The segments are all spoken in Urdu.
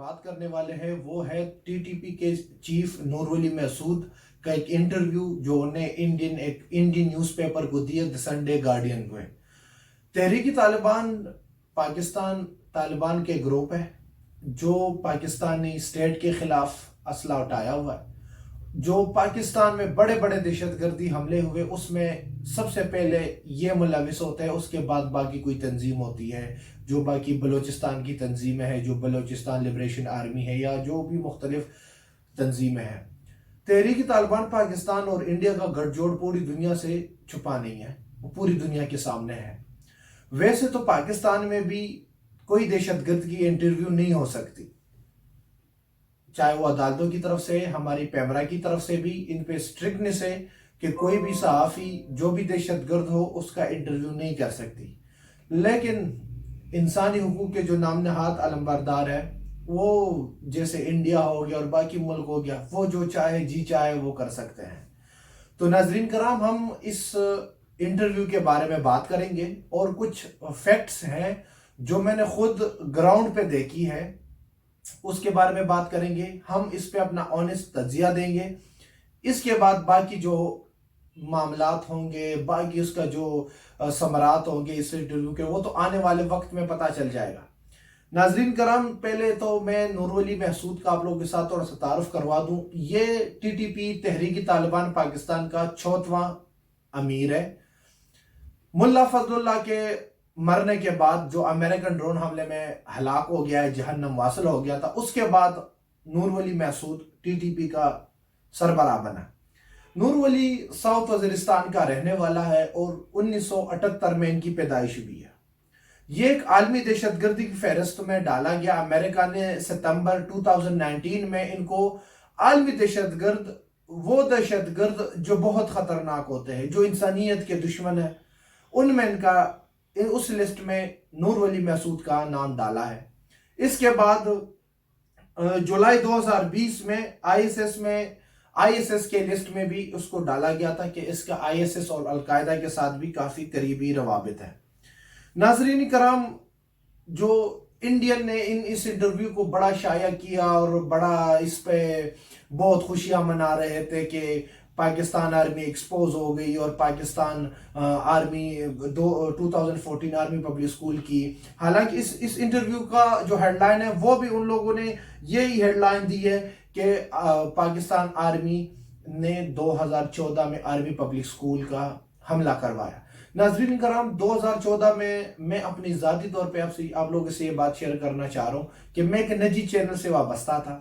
بات کرنے والے ہیں وہ ہے ٹی ٹی پی کے چیف نور ولی محسود کا ایک انٹرویو جو انہیں انڈین نیوز پیپر کو دیا دی سنڈے گارڈین کو ہے۔ تحریک طالبان پاکستان طالبان کے گروپ ہے جو پاکستانی اسٹیٹ کے خلاف اسلحہ اٹھایا ہوا ہے۔ جو پاکستان میں بڑے بڑے دہشت گردی حملے ہوئے اس میں سب سے پہلے یہ ملوث ہوتا ہے، اس کے بعد باقی کوئی تنظیم ہوتی ہے جو باقی بلوچستان کی تنظیمیں ہیں، جو بلوچستان لبریشن آرمی ہے یا جو بھی مختلف تنظیمیں ہیں۔ تحریک طالبان پاکستان اور انڈیا کا گٹھ جوڑ پوری دنیا سے چھپا نہیں ہے، وہ پوری دنیا کے سامنے ہے۔ ویسے تو پاکستان میں بھی کوئی دہشت گرد کی انٹرویو نہیں ہو سکتی، چاہے وہ عدالتوں کی طرف سے، ہماری پیمرا کی طرف سے بھی ان پہ اسٹرکٹنس ہے کہ کوئی بھی صحافی جو بھی دہشت گرد ہو اس کا انٹرویو نہیں کر سکتی۔ لیکن انسانی حقوق کے جو نام نہاد علمبردار ہے وہ جیسے انڈیا ہو گیا اور باقی ملک ہو گیا، وہ جو چاہے جی چاہے وہ کر سکتے ہیں۔ تو ناظرین کرام، ہم اس انٹرویو کے بارے میں بات کریں گے اور کچھ فیکٹس ہیں جو میں نے خود گراؤنڈ پہ دیکھی ہے اس کے بارے میں بات کریں گے۔ ہم اس پہ اپنا آنیسٹ تجزیہ دیں گے۔ اس کے بعد باقی جو معاملات ہوں گے، باقی اس کا جو ثمرات ہوں گے اس انٹرویو کے، وہ تو آنے والے وقت میں پتہ چل جائے گا۔ ناظرین کرام، پہلے تو میں نور ولی محسود کا آپ لوگوں کے ساتھ تھوڑا سا تعارف کروا دوں۔ یہ ٹی ٹی پی تحریک طالبان پاکستان کا 4واں امیر ہے۔ ملا فضل اللہ کے مرنے کے بعد جو امریکن ڈرون حملے میں ہلاک ہو گیا ہے، جہنم واصل ہو گیا تھا، اس کے بعد نور ولی محسود ٹی ٹی پی کا سربراہ بنا۔ نور ولی ساؤتھ وزیرستان کا رہنے والا ہے اور 1978 میں ان کی پیدائش ہوئی ہے۔ یہ ایک عالمی دہشت گردی کی فہرست میں ڈالا گیا۔ امریکہ نے ستمبر 2019 میں ان کو عالمی دہشت گرد، وہ دہشت گرد جو بہت خطرناک ہوتے ہیں، جو انسانیت کے دشمن ہیں، ان میں ان کا اس لسٹ میں نور ولی محسود کا نام ڈالا ہے۔ اس کے بعد جولائی 2020 میں آئی ایس ایس کے لسٹ میں بھی اس کو ڈالا گیا تھا کہ اس کا آئی ایس ایس اور القاعدہ کے ساتھ بھی کافی قریبی روابط ہے۔ ناظرین کرام، جو انڈین نے اس انٹرویو کو بڑا شائع کیا اور بڑا اس پہ بہت خوشیاں منا رہے تھے کہ پاکستان آرمی ایکسپوز ہو گئی اور Pakistan army 2014 army public school کی۔ حالانکہ اس انٹرویو کا جو ہیڈ لائن ہے وہ بھی ان لوگوں نے یہی ہیڈ لائن دی ہے کہ پاکستان آرمی نے 2014 میں آرمی پبلک اسکول کا حملہ کروایا۔ ناظرین کرام، 2014 میں اپنی ذاتی طور پہ آپ لوگوں سے یہ بات شیئر کرنا چاہ رہا ہوں کہ میں ایک نجی چینل سے وابستہ تھا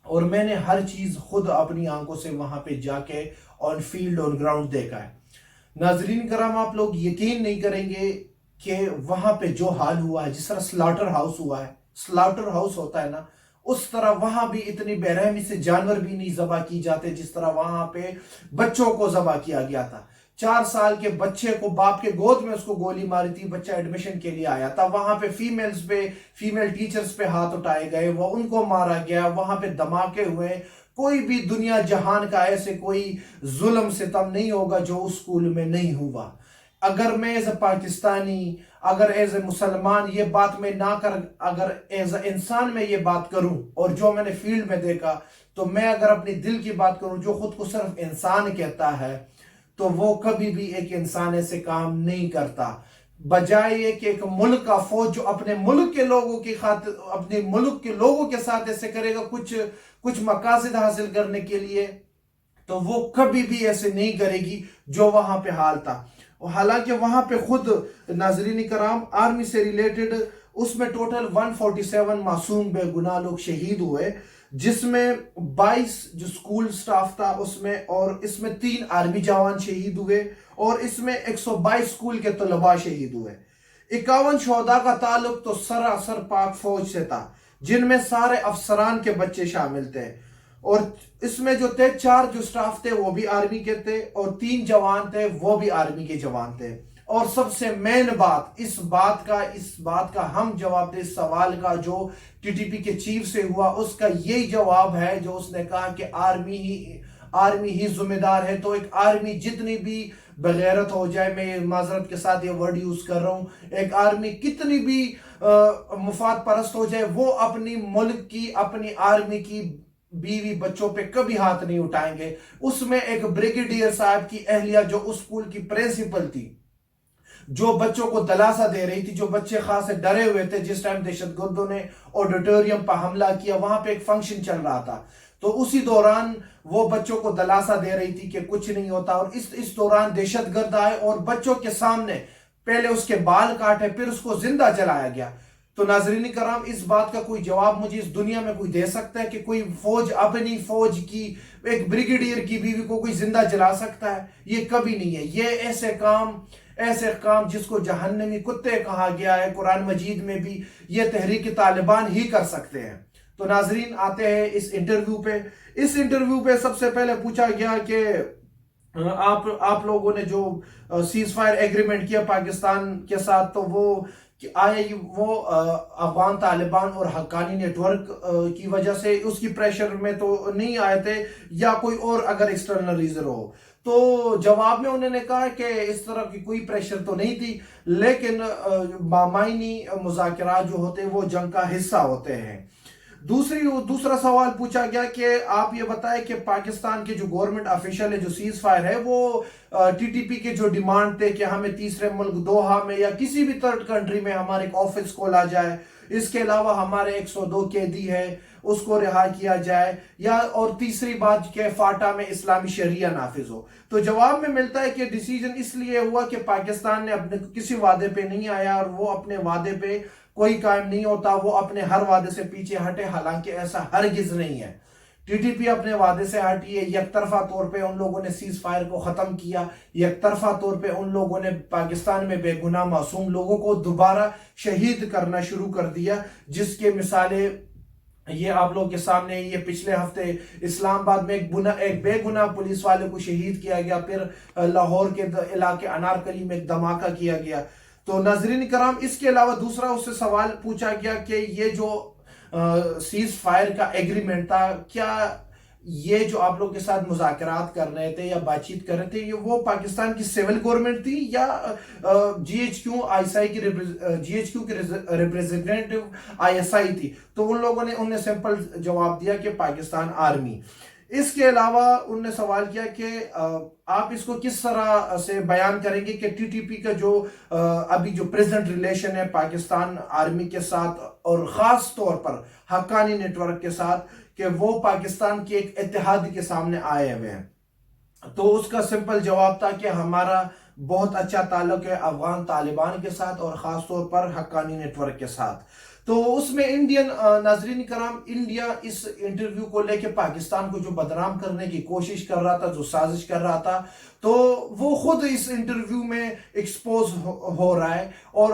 اور میں نے ہر چیز خود اپنی آنکھوں سے وہاں پہ جا کے آن فیلڈ آن گراؤنڈ دیکھا ہے۔ ناظرین کرام، آپ لوگ یقین نہیں کریں گے کہ وہاں پہ جو حال ہوا ہے، جس طرح سلاٹر ہاؤس ہوا ہے، سلاٹر ہاؤس ہوتا ہے نا، اس طرح وہاں بھی اتنی بے رحمی سے جانور بھی نہیں ذبح کی جاتے جس طرح وہاں پہ بچوں کو ذبح کیا گیا تھا۔ 4 سال کے بچے کو باپ کے گود میں اس کو گولی ماری تھی، بچہ ایڈمیشن کے لیے آیا تھا، وہاں پہ فیمیل ٹیچرز پہ ہاتھ اٹھائے گئے، وہ ان کو مارا گیا، وہاں پہ دھماکے ہوئے۔ کوئی بھی دنیا جہان کا ایسے کوئی ظلم ستم نہیں ہوگا جو اس اسکول میں نہیں ہوا۔ اگر میں ایز اے پاکستانی، اگر ایز اے مسلمان یہ بات میں نہ کر، اگر ایز اے انسان میں یہ بات کروں اور جو میں نے فیلڈ میں دیکھا، تو میں اگر اپنی دل کی بات کروں، جو خود کو صرف انسان کہتا ہے تو وہ کبھی بھی ایک انسان ایسے کام نہیں کرتا۔ بجائے یہ کہ ایک ملک کا فوج جو اپنے ملک کے لوگوں کی خاطر، اپنے ملک کے لوگوں کے ساتھ ایسے کرے گا کچھ مقاصد حاصل کرنے کے لیے، تو وہ کبھی بھی ایسے نہیں کرے گی جو وہاں پہ حال تھا۔ حالانکہ وہاں پہ خود ناظرین کرام آرمی سے ریلیٹڈ اس میں ٹوٹل 147 معصوم بے گناہ لوگ شہید ہوئے، جس میں 22 جو سکول سٹاف تھا اس میں، اور اس میں 3 آرمی جوان شہید ہوئے اور اس میں 122 سکول کے طلباء شہید ہوئے۔ 51 شہداء کا تعلق تو سراسر پاک فوج سے تھا، جن میں سارے افسران کے بچے شامل تھے، اور اس میں جو تھے 4 جو سٹاف تھے وہ بھی آرمی کے تھے اور 3 جوان تھے وہ بھی آرمی کے جوان تھے۔ اور سب سے مین بات، اس بات کا ہم جواب دے، اس سوال کا جو ٹی ٹی پی کے چیف سے ہوا، اس کا یہی جواب ہے جو اس نے کہا کہ آرمی ہی ذمہ دار ہے. تو ایک آرمی جتنی بھی بغیرت ہو جائے، میں معذرت کے ساتھ یہ ورڈ یوز کر رہا ہوں، ایک آرمی کتنی بھی مفاد پرست ہو جائے، وہ اپنی ملک کی، اپنی آرمی کی بیوی بچوں پہ کبھی ہاتھ نہیں اٹھائیں گے. اس میں ایک بریگیڈیئر صاحب کی اہلیہ جو اس اسکول کی پرنسپل تھی، جو بچوں کو دلاسا دے رہی تھی، جو بچے خاص سے ڈرے ہوئے تھے جس ٹائم دہشت گردوں نے آڈیٹوریم پر حملہ کیا، وہاں پہ ایک فنکشن چل رہا تھا، تو اسی دوران وہ بچوں کو دلاسا دے رہی تھی کہ کچھ نہیں ہوتا. اور اس دوران دہشت گرد آئے اور بچوں کے سامنے پہلے اس کے بال کاٹے، پھر اس کو زندہ جلایا گیا. تو ناظرین کرام، اس بات کا کوئی جواب مجھے اس دنیا میں کوئی دے سکتا ہے کہ کوئی فوج اپنی فوج کی ایک بریگیڈیئر کی بیوی کو کوئی زندہ جلا سکتا ہے؟ یہ کبھی نہیں ہے. یہ ایسے کام جس کو جہنمی کتے کہا گیا ہے قرآن مجید میں بھی، یہ تحریک طالبان ہی کر سکتے ہیں. تو ناظرین، آتے ہیں اس انٹرویو پہ. اس انٹرویو پہ سب سے پہلے پوچھا گیا کہ آپ لوگوں نے جو سیز فائر ایگریمنٹ کیا پاکستان کے ساتھ، تو وہ افغان طالبان اور حقانی نیٹ ورک کی وجہ سے اس کی پریشر میں تو نہیں آئے تھے، یا کوئی اور اگر ایکسٹرنل ریزن ہو؟ تو جواب میں انہوں نے کہا کہ اس طرح کی کوئی پریشر تو نہیں تھی، لیکن بامعنی مذاکرات جو ہوتے ہیں وہ جنگ کا حصہ ہوتے ہیں. دوسرا سوال پوچھا گیا کہ آپ یہ بتائیں کہ پاکستان کے جو گورنمنٹ آفیشل ہے، جو سیز فائر ہے، وہ ٹی ٹی پی کے جو ڈیمانڈ تھے کہ ہمیں تیسرے ملک دوحہ میں یا کسی بھی تھرڈ کنٹری میں ہمارے ایک آفس کھولا جائے، اس کے علاوہ ہمارے 102 قیدی ہے اس کو رہا کیا جائے، یا اور تیسری بات کہ فاٹا میں اسلامی شریعہ نافذ ہو. تو جواب میں ملتا ہے کہ ڈیسیجن اس لیے ہوا کہ پاکستان نے اپنے کسی وعدے پہ نہیں آیا، اور وہ اپنے وعدے پہ کوئی قائم نہیں ہوتا، وہ اپنے ہر وعدے سے پیچھے ہٹے، حالانکہ ایسا ہرگز نہیں ہے. ٹی ٹی پی اپنے وعدے سے ہٹی ہے. یک طرفہ طور پہ ان لوگوں نے سیز فائر کو ختم کیا، یک طرفہ طور پہ ان لوگوں نے پاکستان میں بے گناہ معصوم لوگوں کو دوبارہ شہید کرنا شروع کر دیا، جس کے مثالیں یہ آپ لوگوں کے سامنے. یہ پچھلے ہفتے اسلام آباد میں ایک بے گناہ پولیس والے کو شہید کیا گیا، پھر لاہور کے علاقے انارکلی میں ایک دھماکہ کیا گیا. تو ناظرین کرام، اس کے علاوہ دوسرا اس سے سوال پوچھا گیا کہ یہ جو سیز فائر کا ایگریمنٹ تھا، کیا یہ جو آپ لوگ کے ساتھ مذاکرات کر رہے تھے یا بات چیت کر رہے تھے، یہ وہ پاکستان کی سیول گورنمنٹ تھی یا جی ایچ کیو کی ریپریزنٹیٹیو آئی ایس آئی تھی؟ تو انہوں نے سمپل جواب دیا کہ پاکستان آرمی. اس کے علاوہ انہوں نے سوال کیا کہ آپ اس کو کس طرح سے بیان کریں گے کہ ٹی ٹی پی کا جو ابھی جو پریزنٹ ریلیشن ہے پاکستان آرمی کے ساتھ، اور خاص طور پر حقانی نیٹ ورک کے ساتھ، کہ وہ پاکستان کے ایک اتحاد کے سامنے آئے ہوئے ہیں. تو اس کا سمپل جواب تھا کہ ہمارا بہت اچھا تعلق ہے افغان طالبان کے ساتھ، اور خاص طور پر حقانی نیٹ ورک کے ساتھ. تو اس میں ناظرین کرام، انڈیا اس انٹرویو کو لے کے پاکستان کو جو بدنام کرنے کی کوشش کر رہا تھا، جو سازش کر رہا تھا، تو وہ خود اس انٹرویو میں ایکسپوز ہو رہا ہے. اور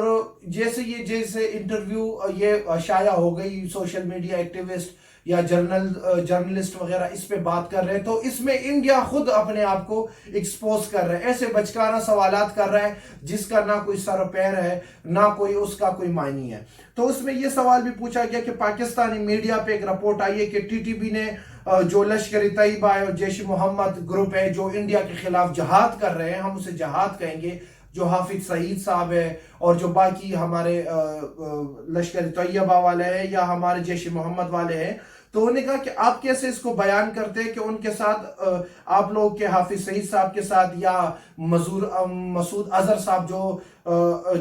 جیسے انٹرویو یہ شائع ہو گئی، سوشل میڈیا ایکٹیوسٹ یا جرنلسٹ وغیرہ اس پہ بات کر رہے ہیں، تو اس میں انڈیا خود اپنے آپ کو ایکسپوز کر رہا ہے، ایسے بچکانہ سوالات کر رہا ہے جس کا نہ کوئی سر پیر ہے، نہ کوئی اس کا کوئی معنی ہے. تو اس میں یہ سوال بھی پوچھا گیا کہ پاکستانی میڈیا پہ ایک رپورٹ آئی ہے کہ ٹی ٹی پی نے جو لشکر طیبہ ہے اور جیش محمد گروپ ہے جو انڈیا کے خلاف جہاد کر رہے ہیں، ہم اسے جہاد کہیں گے، جو حافظ سعید صاحب ہے اور جو باقی ہمارے لشکر طیبہ والے ہیں یا ہمارے جیش محمد والے ہیں، تو انہوں نے کہا کہ آپ کیسے اس کو بیان کرتے ہیں کہ ان کے ساتھ آپ لوگ کے حافظ سعید صاحب کے ساتھ یا مسعود اظہر صاحب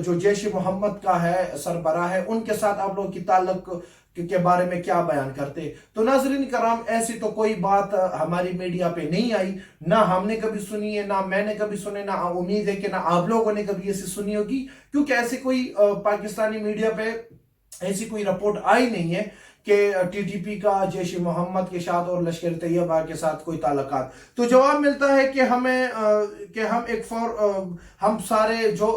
جو جیش محمد کا ہے سربراہ ہے، ان کے ساتھ آپ لوگ کی تعلق کے بارے میں کیا بیان کرتے؟ تو ناظرین کرام، ایسی تو کوئی بات ہماری میڈیا پہ نہیں آئی، نہ ہم نے کبھی سنی ہے، نہ میں نے کبھی سنے، نہ امید ہے کہ نہ آپ لوگوں نے کبھی ایسی سنی ہوگی، کیونکہ ایسی کوئی پاکستانی میڈیا پہ ایسی کوئی رپورٹ آئی نہیں ہے کہ ٹی ٹی پی کا جیش محمد کے ساتھ اور لشکر طیبہ کے ساتھ کوئی تعلقات. تو جواب ملتا ہے کہ ہم سارے جو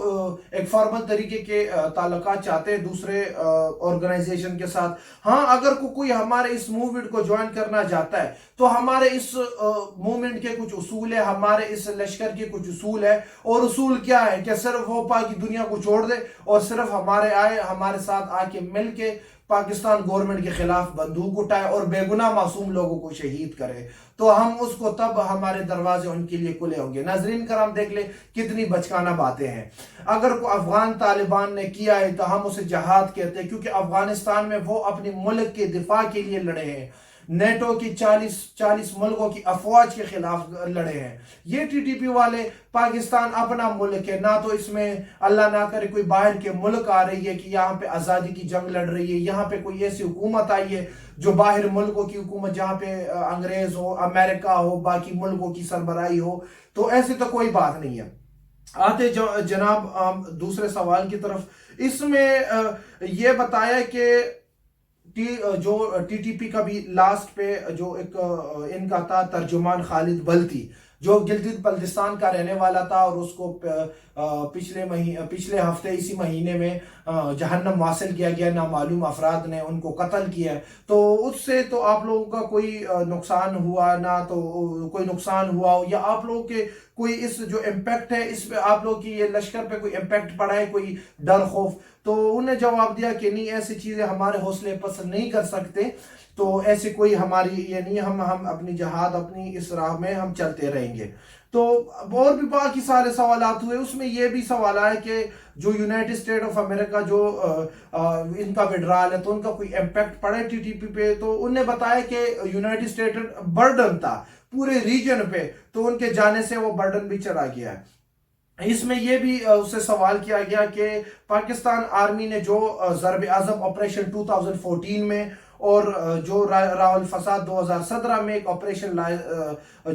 ایک فارمل طریقے کے تعلقات چاہتے ہیں دوسرے آرگنائزیشن کے ساتھ. ہاں، اگر کوئی ہمارے اس موومنٹ کو جوائن کرنا چاہتا ہے تو ہمارے اس موومنٹ کے کچھ اصول ہے، ہمارے اس لشکر کے کچھ اصول ہے، اور اصول کیا ہے کہ صرف وہ پاکی دنیا کو چھوڑ دے اور صرف ہمارے ساتھ آ کے مل کے پاکستان گورنمنٹ کے خلاف بندوق اٹھائے اور بے گناہ معصوم لوگوں کو شہید کرے تو ہم اس کو تب ہمارے دروازے ان کے لیے کھلے ہوں گے۔ ناظرین کرام دیکھ لیں کتنی بچکانہ باتیں ہیں۔ اگر کوئی افغان طالبان نے کیا ہے تو ہم اسے جہاد کہتے ہیں، کیونکہ افغانستان میں وہ اپنے ملک کے دفاع کے لیے لڑے ہیں، نیٹو کی 40 ملکوں کی افواج کے خلاف لڑے ہیں۔ یہ ٹی ٹی پی والے پاکستان اپنا ملک ہے، نہ تو اس میں اللہ نہ کرے کوئی باہر کے ملک آ رہی ہے کہ یہاں پہ آزادی کی جنگ لڑ رہی ہے، یہاں پہ کوئی ایسی حکومت آئی ہے جو باہر ملکوں کی حکومت جہاں پہ انگریز ہو، امریکہ ہو، باقی ملکوں کی سربراہی ہو، تو ایسی تو کوئی بات نہیں ہے۔ آتے جناب دوسرے سوال کی طرف، اس میں یہ بتایا کہ جو ٹی ٹی پی کا بھی لاسٹ پہ جو ایک ان کا تھا ترجمان خالد بلتی، جو گلگت بلتستان کا رہنے والا تھا اور اس کو پچھلے ہفتے اسی مہینے میں جہنم واصل کیا گیا، نامعلوم افراد نے ان کو قتل کیا، تو اس سے تو آپ لوگوں کا کوئی نقصان ہوا نہ تو کوئی نقصان ہوا ہو، یا آپ لوگوں کے کوئی اس جو امپیکٹ ہے اس پہ آپ لوگ کی یہ لشکر پہ کوئی امپیکٹ پڑا ہے، کوئی ڈر خوف؟ تو انہوں نے جواب دیا کہ نہیں، ایسی چیزیں ہمارے حوصلے پسند نہیں کر سکتے، تو ایسی کوئی ہماری یہ نہیں، ہم اپنی جہاد اپنی اس راہ میں ہم چلتے رہیں گے۔ تو اور بھی باقی سارے سوالات ہوئے، اس میں یہ بھی سوال آیا کہ جو یونائٹڈ اسٹیٹ آف امریکہ جو ان کا وڈرال ہے تو ان کا کوئی امپیکٹ پڑے ٹی ٹی پی پہ، تو انہوں نے بتایا کہ یونائٹڈ اسٹیٹ برڈن تھا پورے ریجن پہ، تو ان کے جانے سے وہ برڈن بھی چلا گیا ہے۔ اس میں یہ بھی اس سے سوال کیا گیا کہ پاکستان آرمی نے جو ضرب عضب آپریشن 2014 میں اور جو راول فساد 2017 میں ایک آپریشن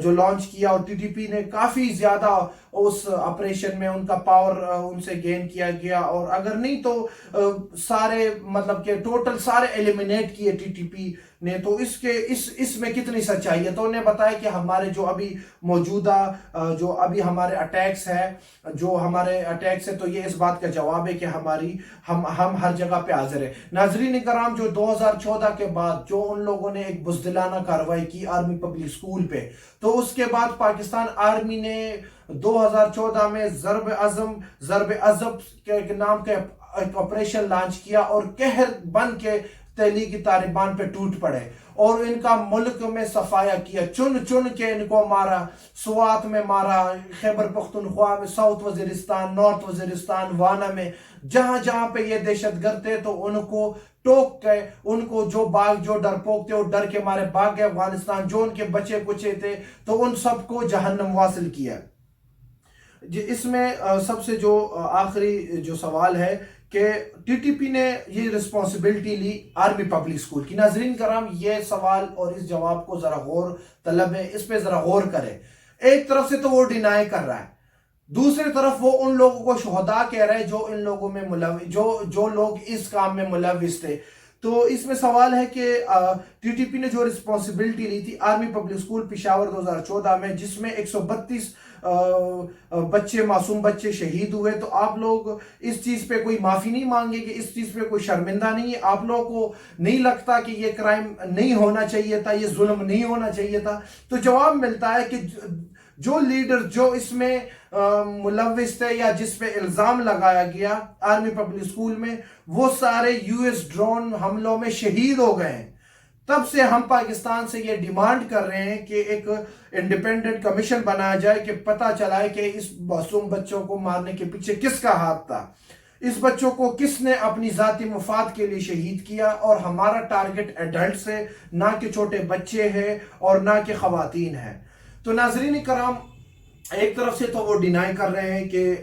جو لانچ کیا، اور ٹی ٹی پی نے کافی زیادہ اس آپریشن میں ان کا پاور ان سے گین کیا گیا، اور اگر نہیں تو سارے مطلب کہ ٹوٹل سارے ایلیمینیٹ کیے ٹی ٹی پی نے، تو اس میں کتنی سچائی ہے؟ تو انہیں بتایا کہ ہمارے جو ابھی موجودہ جو ابھی ہمارے اٹیکس ہے تو یہ اس بات کا جواب ہے کہ ہم ہر جگہ پہ حاضر ہیں۔ ناظرین کرام، جو 2014 کے بعد جو ان لوگوں نے ایک بزدلانہ کارروائی کی آرمی پبلک سکول پہ، تو اس کے بعد پاکستان آرمی نے 2014 میں ضرب عضب کے نام کا ایک آپریشن لانچ کیا، اور قہر بن کے تحلیقی طالبان پہ ٹوٹ پڑے اور ان کا ملک میں صفایا کیا، چن کے ان کو مارا، سوات میں مارا، خیبر پختونخوا میں، ساؤتھ وزیرستان، نارتھ وزیرستان، وانا میں، جہاں پہ یہ دہشت گرد تھے تو ان کو ٹوک کے، ان کو جو ڈرپوک تھے وہ ڈر کے مارے بھاگ گئے افغانستان، جو ان کے بچے کچے تھے تو ان سب کو جہنم واصل کیا۔ اس میں سب سے جو آخری جو سوال ہے کہ ٹی ٹی پی نے یہ رسپانسبلٹی لی آرمی پبلک سکول کی۔ ناظرین کرام، یہ سوال اور اس جواب کو ذرا غور طلب ہے، اس پہ ذرا غور کرے۔ ایک طرف سے تو وہ ڈینائی کر رہا ہے، دوسری طرف وہ ان لوگوں کو شہداء کہہ رہا ہے جو ان لوگوں میں جو لوگ اس کام میں ملوث تھے۔ تو اس میں سوال ہے کہ ٹی ٹی پی نے جو رسپانسبلٹی لی تھی آرمی پبلک سکول پشاور 2014 میں، جس میں 132 معصوم بچے شہید ہوئے، تو آپ لوگ اس چیز پہ کوئی معافی نہیں مانگے کہ اس چیز پہ کوئی شرمندہ نہیں ہے؟ آپ لوگوں کو نہیں لگتا کہ یہ کرائم نہیں ہونا چاہیے تھا، یہ ظلم نہیں ہونا چاہیے تھا؟ تو جواب ملتا ہے کہ جو لیڈر جو اس میں ملوث تھے یا جس پہ الزام لگایا گیا آرمی پبلک سکول میں، وہ سارے یو ایس ڈرون حملوں میں شہید ہو گئے ہیں۔ تب سے ہم پاکستان سے یہ ڈیمانڈ کر رہے ہیں کہ ایک انڈیپینڈنٹ کمیشن بنایا جائے کہ پتہ چلائے کہ اس معصوم بچوں کو مارنے کے پیچھے کس کا ہاتھ تھا، اس بچوں کو کس نے اپنی ذاتی مفاد کے لیے شہید کیا، اور ہمارا ٹارگٹ ایڈلٹس ہے، نہ کہ چھوٹے بچے ہیں اور نہ کہ خواتین ہیں۔ تو ناظرین کرام، ایک طرف سے تو وہ ڈینائی کر رہے ہیں کہ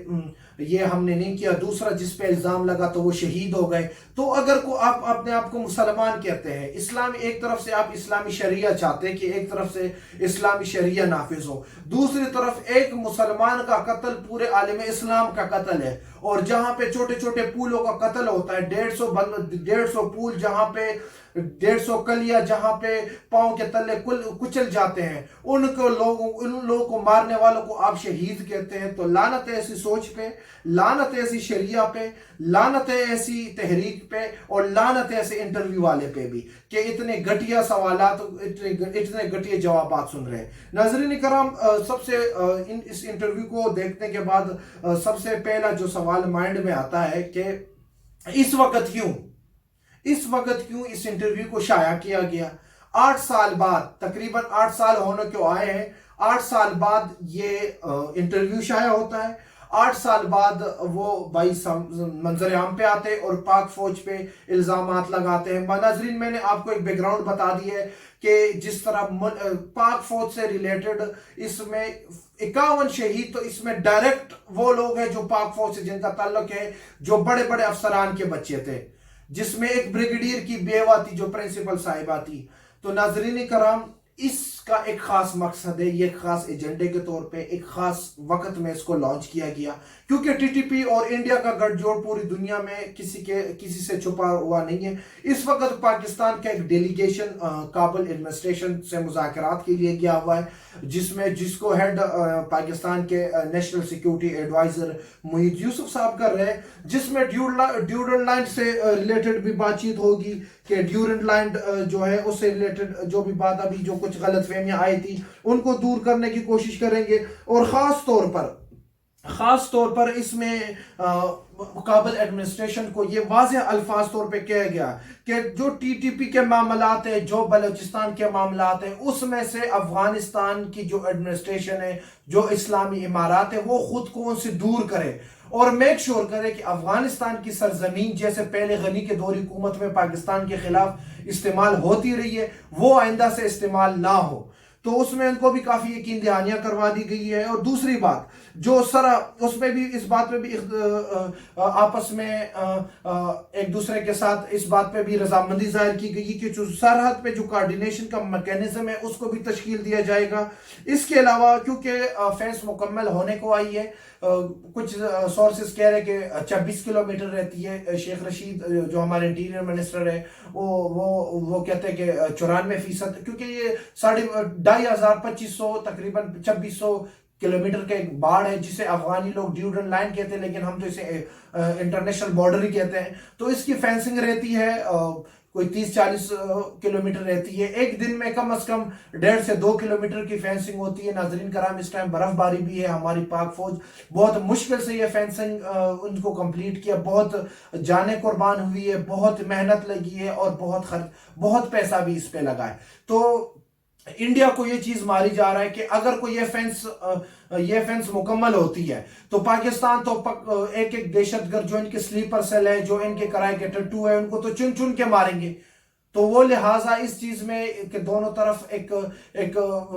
یہ ہم نے نہیں کیا، دوسرا جس پہ الزام لگا تو وہ شہید ہو گئے۔ تو اگر آپ اپنے آپ کو مسلمان کہتے ہیں، اسلامی ایک طرف سے آپ اسلامی شریعہ چاہتے ہیں کہ ایک طرف سے اسلامی شریعہ نافذ ہو، دوسری طرف ایک مسلمان کا قتل پورے عالم اسلام کا قتل ہے، اور جہاں پہ چھوٹے چھوٹے پولوں کا قتل ہوتا ہے، 150 پول، جہاں پہ 150 کلیاں جہاں پہ پاؤں کے تلے کچل جاتے ہیں، ان لوگوں کو مارنے والوں کو آپ شہید کہتے ہیں۔ تو لعنت ہے ایسی سوچ پہ، لعنت ہے ایسی شریعہ پہ، لعنت ہے ایسی تحریک پہ، اور لعنت ہے ایسے انٹرویو والے پہ بھی کہ اتنے گھٹیا سوالات، اتنے گھٹیا جوابات سن رہے ہیں۔ ناظرین کرام، سب سے اس انٹرویو کو دیکھنے کے بعد سب سے پہلا جو سوال مائنڈ میں آتا ہے کہ اس وقت کیوں اس وقت کیوں اس انٹرویو کو شائع کیا گیا؟ 8 سال بعد، تقریباً 8 سال ہونے کو آئے ہیں، 8 سال بعد یہ انٹرویو شائع ہوتا ہے، 8 سال بعد وہ بھائی منظر عام پہ آتے اور پاک فوج پہ الزامات لگاتے ہیں۔ ناظرین، میں نے آپ کو ایک بیک گراؤنڈ بتا دی ہے کہ جس طرح پاک فوج سے ریلیٹڈ اس میں 51 شہید، تو اس میں ڈائریکٹ وہ لوگ ہیں جو پاک فوج سے جن کا تعلق ہے، جو بڑے بڑے افسران کے بچے تھے، جس میں ایک بریگیڈیئر کی بیوہ تھی جو پرنسپل صاحبہ تھی۔ تو ناظرین کرام، اس کا ایک خاص مقصد ہے، یہ خاص ایجنڈے کے طور پہ ایک خاص وقت میں اس کو لانچ کیا گیا، کیونکہ ٹی ٹی پی اور انڈیا کا گٹھ جوڑ پوری دنیا میں کسی سے چھپا ہوا نہیں ہے۔ اس وقت پاکستان کا ایک ڈیلیگیشن کابل ایڈمنسٹریشن سے مذاکرات کے لیے گیا ہوا ہے، جس کو ہیڈ پاکستان کے نیشنل سیکیورٹی ایڈوائزر محیط یوسف صاحب کر رہے ہیں، جس میں ڈیورنڈ لائن سے ریلیٹڈ بھی بات چیت ہوگی کہ ڈیورنڈ لائن جو ہے اس سے ریلیٹڈ جو بھی بات ابھی جو کچھ غلط فہمیاں آئی تھی ان کو دور کرنے کی کوشش کریں گے، اور خاص طور پر اس میں کابل ایڈمنسٹریشن کو یہ واضح الفاظ طور پہ کہا گیا کہ جو ٹی ٹی پی کے معاملات ہیں، جو بلوچستان کے معاملات ہیں، اس میں سے افغانستان کی جو ایڈمنسٹریشن ہے، جو اسلامی امارات ہے، وہ خود کو ان سے دور کرے اور میک شور کرے کہ افغانستان کی سرزمین جیسے پہلے غنی کے دور حکومت میں پاکستان کے خلاف استعمال ہوتی رہی ہے، وہ آئندہ سے استعمال نہ ہو۔ تو اس میں ان کو بھی کافی یقین دہانیاں کروا دی گئی ہے۔ اور دوسری بات جو اس میں بھی اس بات پہ بھی آپس میں ایک دوسرے کے ساتھ اس بات پہ بھی رضامندی ظاہر کی گئی کہ جو سرحد پہ جو کوارڈینیشن کا میکینزم ہے اس کو بھی تشکیل دیا جائے گا۔ اس کے علاوہ کیونکہ فینس مکمل ہونے کو آئی ہے، کچھ سورسز کہہ رہے کہ 26 کلومیٹر رہتی ہے، شیخ رشید جو ہمارے انٹیریئر منسٹر ہے وہ کہتے ہیں کہ 94%، کیونکہ یہ 2500 تقریباً 2600 کلومیٹر کا ایک باڑ ہے جسے افغانی لوگ ڈیورنڈ لائن کہتے ہیں، لیکن ہم تو اسے انٹرنیشنل بارڈر ہی کہتے ہیں۔ تو اس کی فینسنگ رہتی ہے کوئی 30-40 کلومیٹر رہتی ہے، ایک دن میں کم از کم 1.5 سے 2 کلومیٹر کی فینسنگ ہوتی ہے۔ ناظرین کرام، اس ٹائم برف باری بھی ہے، ہماری پاک فوج بہت مشکل سے یہ فینسنگ ان کو کمپلیٹ کیا، بہت جانیں قربان ہوئی ہے، بہت محنت لگی ہے اور بہت پیسہ بھی اس پہ لگا ہے۔ تو انڈیا کو یہ چیز ماری جا رہا ہے کہ اگر کوئی یہ فینس مکمل ہوتی ہے تو پاکستان تو ایک دہشت گرد جو ان کے سلیپر سیل ہے، جو ان کے کرائے کے ٹٹو ہے، ان کو تو چن چن کے ماریں گے۔ تو وہ لہٰذا اس چیز میں کہ دونوں طرف ایک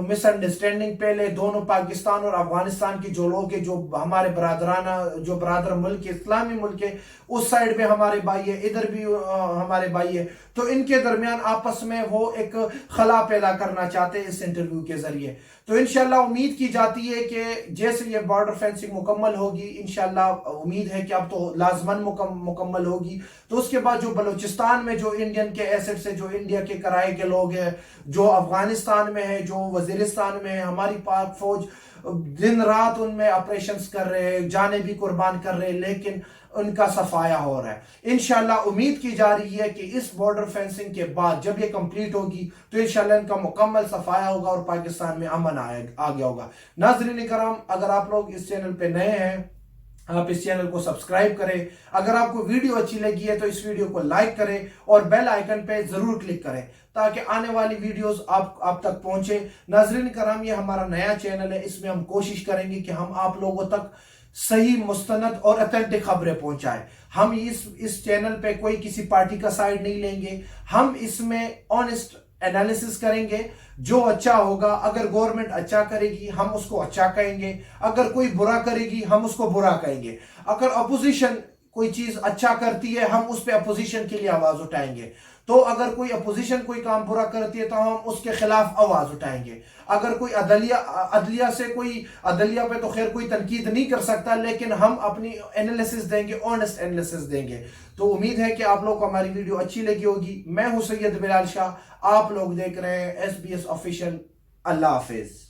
مس انڈرسٹینڈنگ پہلے دونوں پاکستان اور افغانستان کی جو لوگ ہیں، جو ہمارے برادر ملک ہے، اسلامی ملک ہے، اس سائڈ میں ہمارے بھائی ہے، ادھر بھی ہمارے بھائی ہے، تو ان کے درمیان آپس میں وہ ایک خلا پیدا کرنا چاہتے ہیں اس انٹرویو کے ذریعے۔ تو انشاءاللہ امید کی جاتی ہے کہ جیسے یہ بارڈر فینسنگ مکمل ہوگی، انشاءاللہ امید ہے کہ اب تو لازماً مکمل ہوگی، تو اس کے بعد جو بلوچستان میں جو انڈین کے ایسٹس ہیں، جو انڈیا کے کرائے کے لوگ ہیں، جو افغانستان میں ہے، جو وزیرستان میں ہے، ہماری پاک فوج دن رات ان میں آپریشنز کر رہے ہیں، جانیں بھی قربان کر رہے ہیں، لیکن ان کا صفایا ہو رہا ہے۔ انشاءاللہ امید کی جا رہی ہے کہ اس بارڈر فینسنگ کے بعد جب یہ کمپلیٹ ہوگی تو انشاءاللہ ان کا مکمل صفایا ہوگا اور پاکستان میں امن آ گیا ہوگا۔ ناظرین کرام، اگر آپ لوگ اس چینل پہ نئے ہیں، آپ اس چینل کو سبسکرائب کریں، اگر آپ کو ویڈیو اچھی لگی ہے تو اس ویڈیو کو لائک کریں اور بیل آئیکن پہ ضرور کلک کریں تاکہ آنے والی ویڈیوز آپ تک پہنچے۔ ناظرین کرام، یہ ہمارا نیا چینل ہے، اس میں ہم کوشش کریں گے کہ ہم آپ لوگوں تک صحیح، مستند اور اتھینٹک خبریں پہنچائیں۔ ہم اس چینل پہ کوئی کسی پارٹی کا سائیڈ نہیں لیں گے، ہم اس میں آنیسٹ انالیسس کریں گے، جو اچھا ہوگا، اگر گورنمنٹ اچھا کرے گی ہم اس کو اچھا کہیں گے، اگر کوئی برا کرے گی ہم اس کو برا کہیں گے، اگر اپوزیشن کوئی چیز اچھا کرتی ہے ہم اس پہ اپوزیشن کے لیے آواز اٹھائیں گے، تو اگر کوئی اپوزیشن کوئی کام برا کرتی ہے تو ہم اس کے خلاف آواز اٹھائیں گے۔ اگر کوئی عدلیہ پہ تو خیر کوئی تنقید نہیں کر سکتا، لیکن ہم اپنی انالیسس دیں گے، آنیسٹ انالیسس دیں گے۔ تو امید ہے کہ آپ لوگ کو ہماری ویڈیو اچھی لگی ہوگی۔ میں ہوں سید بلال شاہ، آپ لوگ دیکھ رہے ہیں SBS آفیشیل۔ اللہ حافظ۔